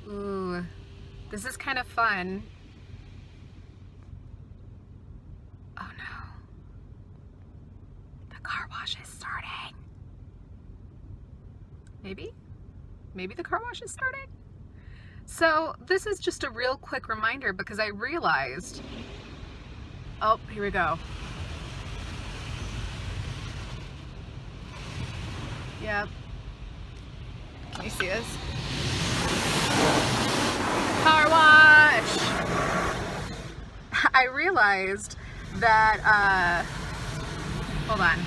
Ooh, this is kind of fun. Oh no. The car wash is starting. Maybe the car wash is starting? So this is just a real quick reminder because I realized, oh, here we go. Yep. Can you see this? Car wash! I realized that, hold on.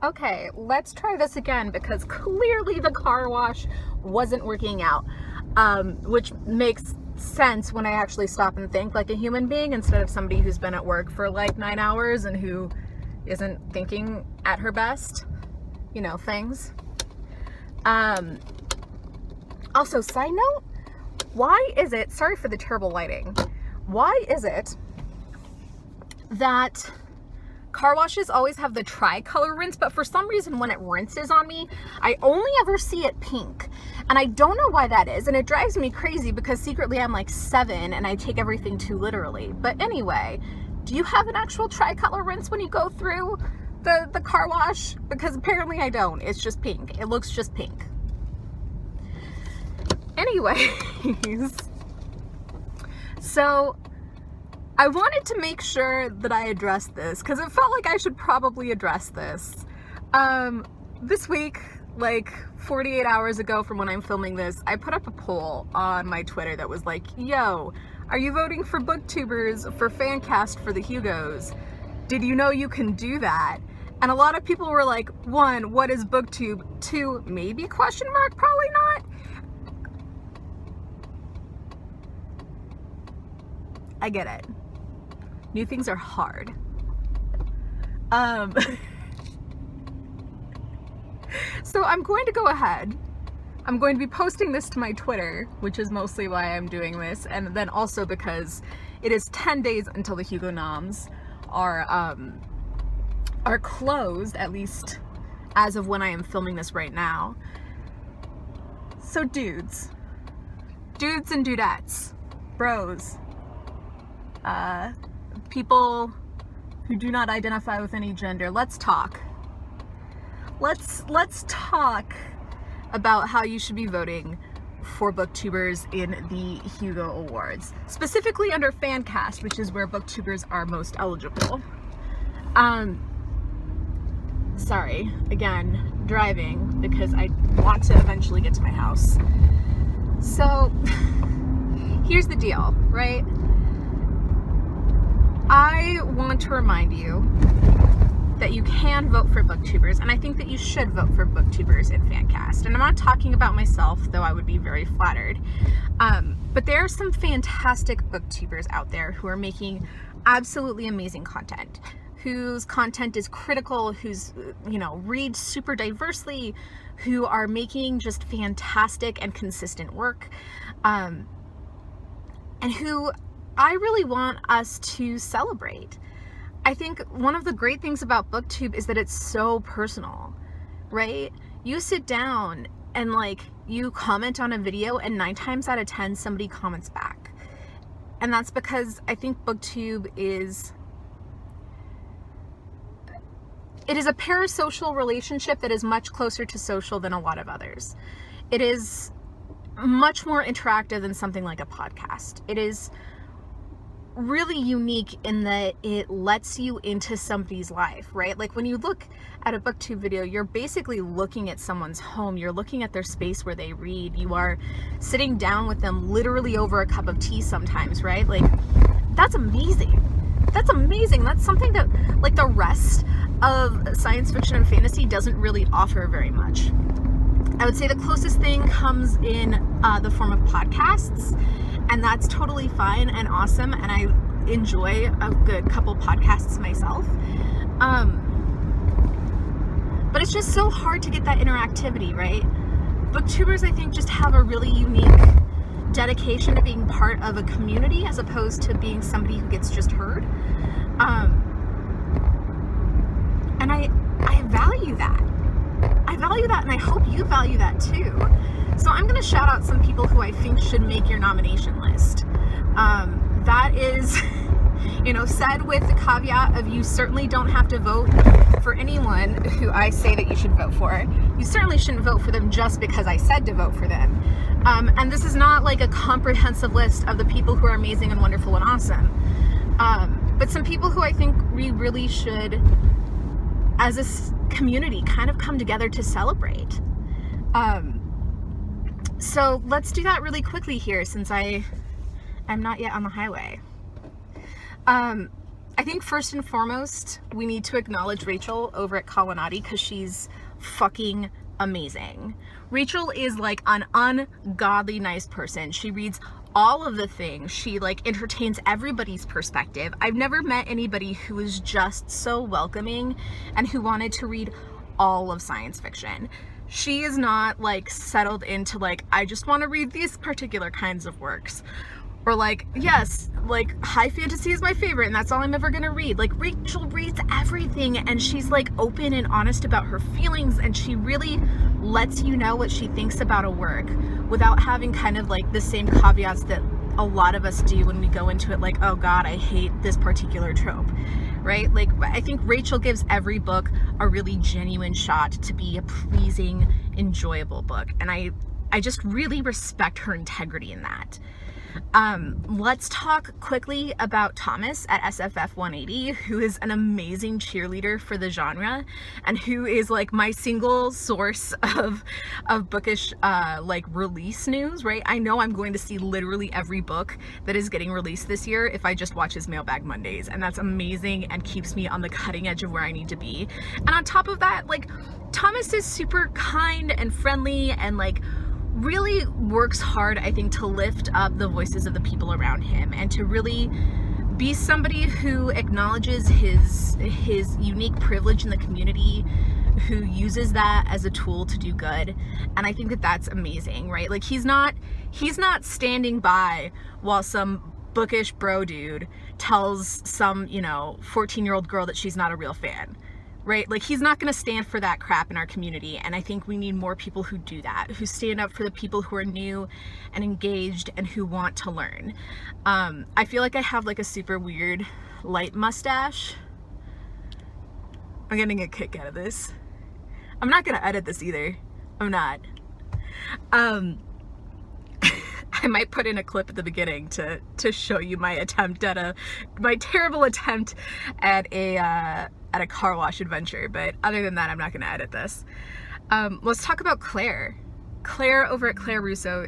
Okay, let's try this again because clearly the car wash wasn't working out, which makes sense when I actually stop and think like a human being instead of somebody who's been at work for like 9 hours and who isn't thinking at her best, you know, things. Also, side note, why is it, sorry for the terrible lighting, why is it that car washes always have the tri-color rinse, but for some reason when it rinses on me, I only ever see it pink. And I don't know why that is, and it drives me crazy because secretly I'm like 7 and I take everything too literally. But anyway, do you have an actual tri-color rinse when you go through the car wash? Because apparently I don't. It's just pink. It looks just pink. Anyways, so I wanted to make sure that I addressed this because it felt like I should probably address this. This week, like 48 hours ago from when I'm filming this, I put up a poll on my Twitter that was like, yo, are you voting for booktubers for fancast for the Hugos? Did you know you can do that? And a lot of people were like, 1, what is booktube? 2, maybe question mark, probably not. I get it. New things are hard. So I'm going to go ahead. I'm going to be posting this to my Twitter, which is mostly why I'm doing this, and then also because it is 10 days until the Hugo noms are closed, at least as of when I am filming this right now. So dudes and dudettes, bros, people who do not identify with any gender, let's talk. Let's talk about how you should be voting for booktubers in the Hugo Awards, specifically under fancast, which is where booktubers are most eligible. Sorry, again, driving because I want to eventually get to my house. So here's the deal, right? I want to remind you that you can vote for booktubers, and I think that you should vote for booktubers in fancast. And I'm not talking about myself, though I would be very flattered. But there are some fantastic booktubers out there who are making absolutely amazing content, whose content is critical, who's, you know, read super diversely, who are making just fantastic and consistent work, and who I really want us to celebrate. I think one of the great things about booktube is that it's so personal, right? You sit down and like you comment on a video and 9 times out of 10 somebody comments back. And that's because I think booktube is a parasocial relationship that is much closer to social than a lot of others. It is much more interactive than something like a podcast. It is really unique in that it lets you into somebody's life, right? Like when you look at a booktube video, you're basically looking at someone's home. You're looking at their space where they read. You are sitting down with them literally over a cup of tea sometimes, right? Like that's amazing. That's amazing. That's something that like the rest of science fiction and fantasy doesn't really offer very much. I would say the closest thing comes in the form of podcasts, and that's totally fine and awesome, and I enjoy a good couple podcasts myself. But it's just so hard to get that interactivity, right? Booktubers, I think, just have a really unique dedication to being part of a community as opposed to being somebody who gets just heard. And I value that. I value that, and I hope you value that too. So I'm going to shout out some people who I think should make your nomination list. That is, said with the caveat of you certainly don't have to vote for anyone who I say that you should vote for. You certainly shouldn't vote for them just because I said to vote for them. And this is not like a comprehensive list of the people who are amazing and wonderful and awesome. But some people who I think we really should, as a community, kind of come together to celebrate. So let's do that really quickly here, since I'm not yet on the highway. I think first and foremost, we need to acknowledge Rachel over at Colonnati, because she's fucking amazing. Rachel is like an ungodly nice person. She reads all of the things. She like entertains everybody's perspective. I've never met anybody who was just so welcoming and who wanted to read all of science fiction. She is not like settled into like, I just want to read these particular kinds of works. Or like, yes, like high fantasy is my favorite and that's all I'm ever gonna read. Like Rachel reads everything, and she's like open and honest about her feelings, and she really lets you know what she thinks about a work without having kind of like the same caveats that a lot of us do when we go into it, like, oh God, I hate this particular trope, right? Like, I think Rachel gives every book a really genuine shot to be a pleasing, enjoyable book. And I just really respect her integrity in that. Let's talk quickly about Thomas at SFF 180, who is an amazing cheerleader for the genre and who is like my single source of bookish like release news, right? I know I'm going to see literally every book that is getting released this year if I just watch his Mailbag Mondays, and that's amazing and keeps me on the cutting edge of where I need to be. And on top of that, like, Thomas is super kind and friendly and like really works hard, I think, to lift up the voices of the people around him and to really be somebody who acknowledges his unique privilege in the community, who uses that as a tool to do good. And I think that that's amazing, right? Like, he's not standing by while some bookish bro dude tells some 14-year-old girl that she's not a real fan, right? Like, he's not going to stand for that crap in our community. And I think we need more people who do that, who stand up for the people who are new and engaged and who want to learn. I feel like I have like a super weird light mustache. I'm getting a kick out of this. I'm not going to edit this either. I'm not. I might put in a clip at the beginning to show you my terrible attempt at a car wash adventure, but other than that, I'm not going to edit this. Let's talk about Claire. Claire over at Claire Russo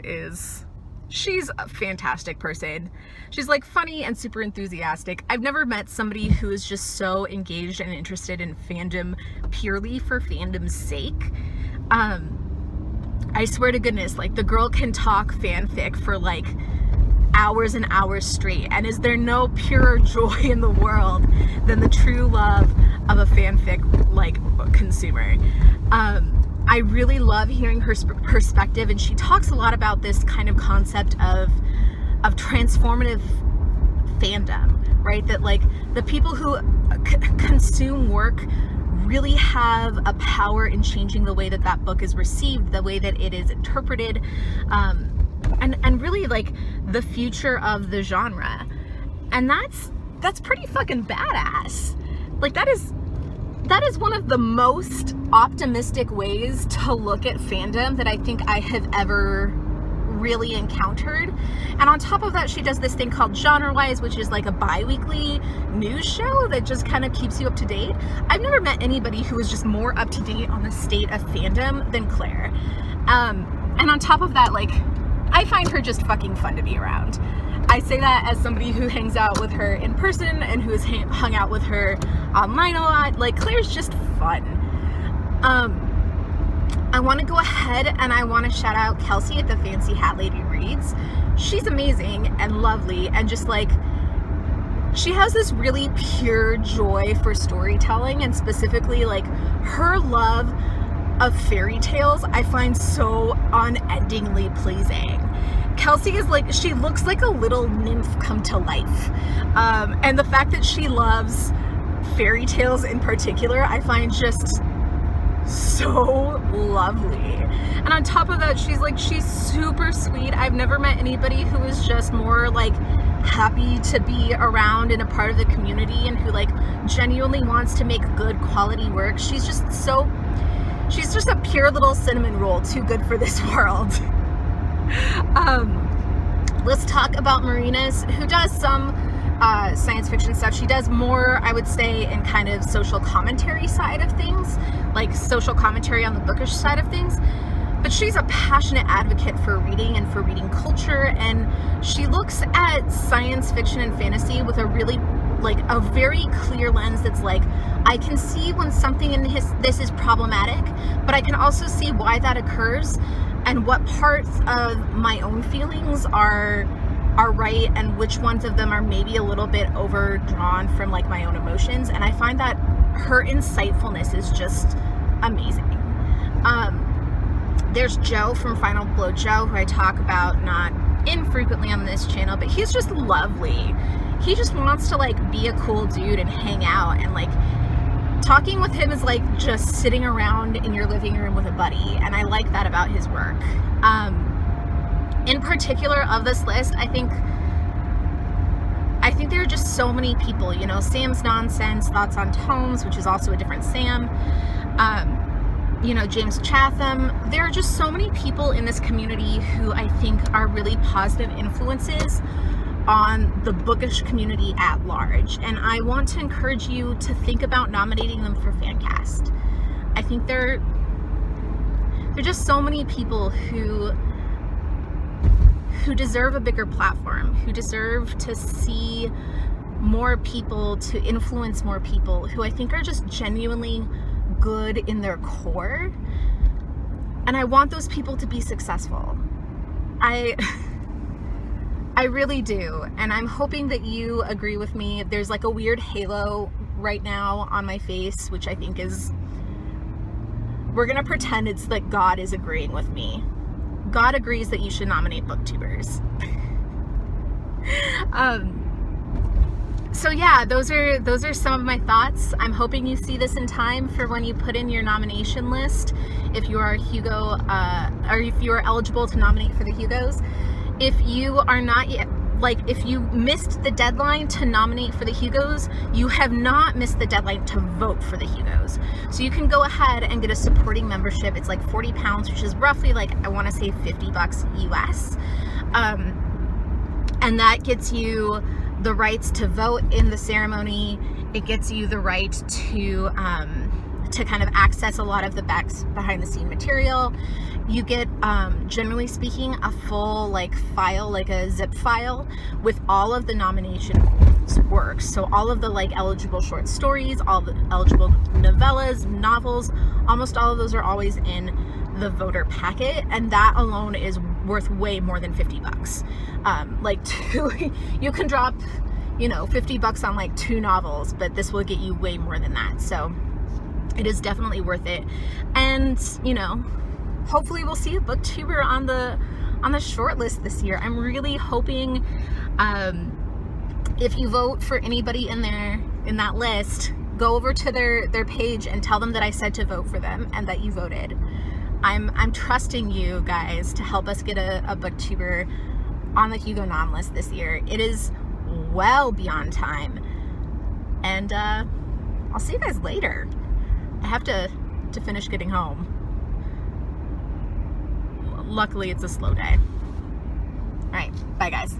she's a fantastic person. She's like funny and super enthusiastic. I've never met somebody who is just so engaged and interested in fandom purely for fandom's sake. I swear to goodness, like, the girl can talk fanfic for like hours and hours straight, and is there no purer joy in the world than the true love of a fanfic like consumer. I really love hearing her perspective, and she talks a lot about this kind of concept of transformative fandom, right? That like the people who consume work really have a power in changing the way that book is received, the way that it is interpreted, and really like the future of the genre. And that's pretty fucking badass. Like, that is one of the most optimistic ways to look at fandom that I think I have ever really encountered. And on top of that, she does this thing called Genre Wise, which is like a bi-weekly news show that just kind of keeps you up to date. I've never met anybody who is just more up to date on the state of fandom than Claire. And on top of that, like, I find her just fucking fun to be around. I say that as somebody who hangs out with her in person and who has hung out with her online a lot. Like, Claire's just fun. I want to go ahead and I want to shout out Kelsey at the Fancy Hat Lady Reads. She's amazing and lovely, and just like, she has this really pure joy for storytelling, and specifically like her love of fairy tales I find so unendingly pleasing. Kelsey is like, she looks like a little nymph come to life. And the fact that she loves fairy tales in particular, I find just so lovely. And on top of that, she's super sweet. I've never met anybody who is just more like happy to be around and a part of the community, and who like genuinely wants to make good quality work. She's just a pure little cinnamon roll, too good for this world. Let's talk about Marina's, who does some science fiction stuff. She does more, I would say, in kind of social commentary side of things, like social commentary on the bookish side of things. But she's a passionate advocate for reading and for reading culture, and she looks at science fiction and fantasy with a really, like, a very clear lens that's like, I can see when something in this is problematic, but I can also see why that occurs and what parts of my own feelings are right and which ones of them are maybe a little bit overdrawn from like my own emotions. And I find that her insightfulness is just amazing. There's Joe from Final Blow Joe, who I talk about not infrequently on this channel, but he's just lovely. He just wants to like be a cool dude and hang out, and like talking with him is like just sitting around in your living room with a buddy, and I like that about his work. In particular of this list, I think there are just so many people, you know, Sam's Nonsense, Thoughts on Tomes, which is also a different Sam, you know, James Chatham. There are just so many people in this community who I think are really positive influences on the bookish community at large, and I want to encourage you to think about nominating them for Fancast. I think there are just so many people who deserve a bigger platform, who deserve to see more people, to influence more people, who I think are just genuinely good in their core, and I want those people to be successful. I really do, and I'm hoping that you agree with me. There's like a weird halo right now on my face, which I think is, we're gonna pretend it's like God is agreeing with me. God agrees that you should nominate booktubers. So yeah, those are some of my thoughts. I'm hoping you see this in time for when you put in your nomination list, if you are Hugo, or if you are eligible to nominate for the Hugos. If you are not yet, like if you missed the deadline to nominate for the Hugos, you have not missed the deadline to vote for the Hugos. So you can go ahead and get a supporting membership. It's like £40, which is roughly like, I want to say $50 US. And that gets you the rights to vote in the ceremony. It gets you the right to kind of access a lot of the behind the scene material. You get, generally speaking, a full like file, like a zip file with all of the nominations works. So all of the like eligible short stories, all the eligible novellas, novels, almost all of those are always in the voter packet, and that alone is worth way more than $50. You can drop, you know, $50 on like 2 novels, but this will get you way more than that. So it is definitely worth it. And, you know, hopefully we'll see a booktuber on the short list this year. I'm really hoping, if you vote for anybody in that list, go over to their page and tell them that I said to vote for them and that you voted. I'm trusting you guys to help us get a booktuber on the Hugo nom list this year. It is well beyond time, and I'll see you guys later. I have to finish getting home. Luckily, it's a slow day. All right, bye guys.